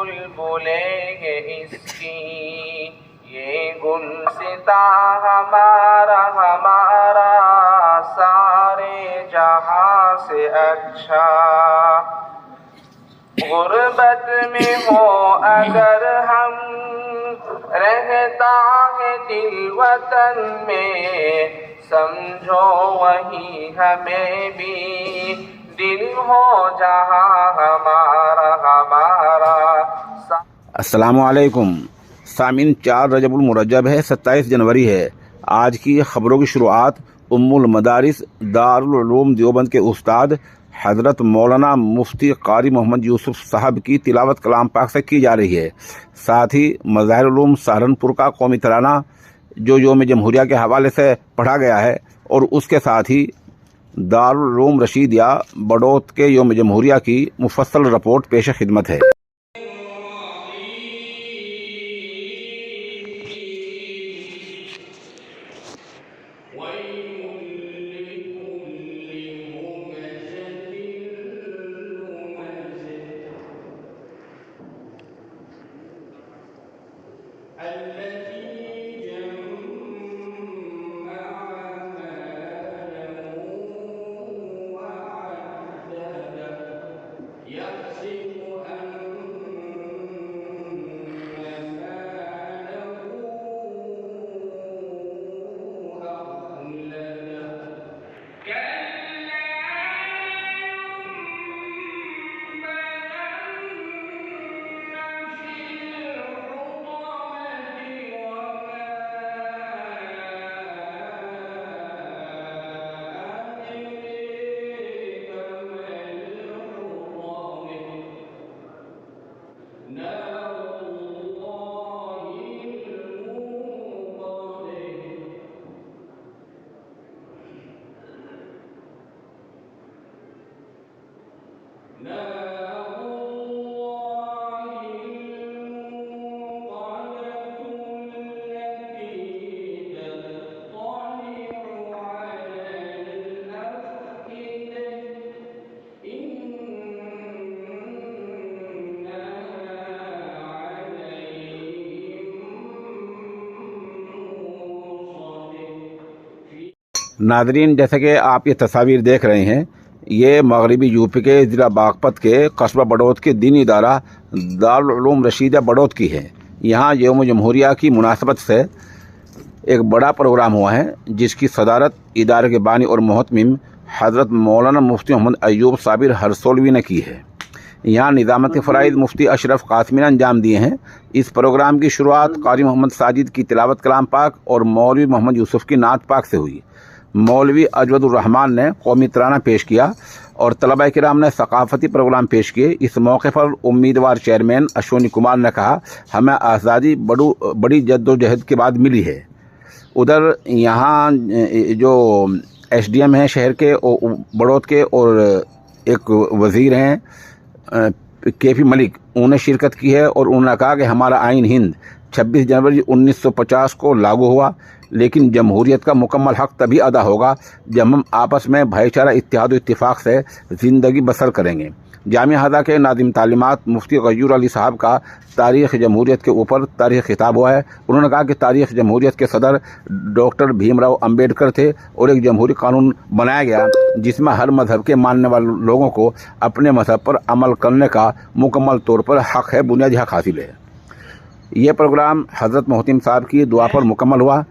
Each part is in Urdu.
بلبلیں ہیں اس کی، یہ گلستاں ہمارا سارے جہاں سے اچھا۔ غربت میں ہو اگر ہم، رہتا ہے دل وطن میں، سمجھو وہی ہمیں بھی دل ہو جہاں ہمارا۔ السلام علیکم سامعین، 4 رجب المرجب ہے، 27 جنوری ہے۔ آج کی خبروں کی شروعات ام المدارس دارالعلوم دیوبند کے استاد حضرت مولانا مفتی قاری محمد یوسف صاحب کی تلاوت کلام پاک سے کی جا رہی ہے۔ ساتھ ہی مظاہر علوم سہارنپور کا قومی ترانہ جو یوم جمہوریہ کے حوالے سے پڑھا گیا ہے، اور اس کے ساتھ ہی دارالعلوم رشیدیہ بڑوت کے یوم جمہوریہ کی مفصل رپورٹ پیش خدمت ہے۔ ناظرین، جیسا کہ آپ یہ تصاویر دیکھ رہے ہیں، یہ مغربی یو پی کے ضلع باغپت کے قصبہ بڑوت کے دینی ادارہ دارالعلوم رشیدیہ بڑوت کی ہے۔ یہاں یوم جمہوریہ کی مناسبت سے ایک بڑا پروگرام ہوا ہے، جس کی صدارت ادارے کے بانی اور محتمم حضرت مولانا مفتی محمد ایوب صابر ہرسولوی نے کی ہے۔ یہاں نظامت فرائض مفتی اشرف قاسمی نے انجام دیے ہیں۔ اس پروگرام کی شروعات قاری محمد ساجد کی تلاوت کلام پاک اور مولوی محمد یوسف کی نعت پاک سے ہوئی۔ مولوی اجود الرحمان نے قومی ترانہ پیش کیا اور طلبہ کرام نے ثقافتی پروگرام پیش کیے۔ اس موقع پر امیدوار چیئرمین اشونی کمار نے کہا، ہمیں آزادی بڑی جد و جہد کے بعد ملی ہے۔ ادھر یہاں جو ایس ڈی ایم ہیں شہر کے بڑوت کے، اور ایک وزیر ہیں کے پی ملک، انہوں نے شرکت کی ہے، اور انہوں نے کہا کہ ہمارا آئین ہند 26 جنوری 1950 کو لاگو ہوا، لیکن جمہوریت کا مکمل حق تبھی ادا ہوگا جب ہم آپس میں بھائی چارہ اتحاد و اتفاق سے زندگی بسر کریں گے۔ جامعہ ہدیٰ کے ناظم تعلیمات مفتی غیور علی صاحب کا تاریخ جمہوریت کے اوپر تاریخ خطاب ہوا ہے۔ انہوں نے کہا کہ تاریخ جمہوریت کے صدر ڈاکٹر بھیم راؤ امبیڈکر تھے، اور ایک جمہوری قانون بنایا گیا جس میں ہر مذہب کے ماننے والے لوگوں کو اپنے مذہب پر عمل کرنے کا مکمل طور پر حق ہے، بنیادی حق حاصل ہے۔ یہ پروگرام حضرت محتم صاحب کی دعا پر مکمل ہوا۔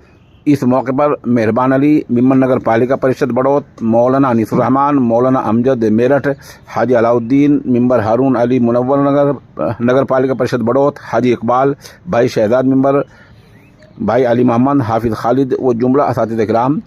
اس موقع پر مہربان علی ممبر نگر پالیکا پریشد بڑوت، مولانا انیس الرحمان، مولانا امجد میرٹھ، حاجی علاء الدین ممبر، ہارون علی منور نگر پالیکا پریشد بڑوت، حاجی اقبال، بھائی شہزاد ممبر، بھائی علی محمد، حافظ خالد و جملہ اساتذہ کرام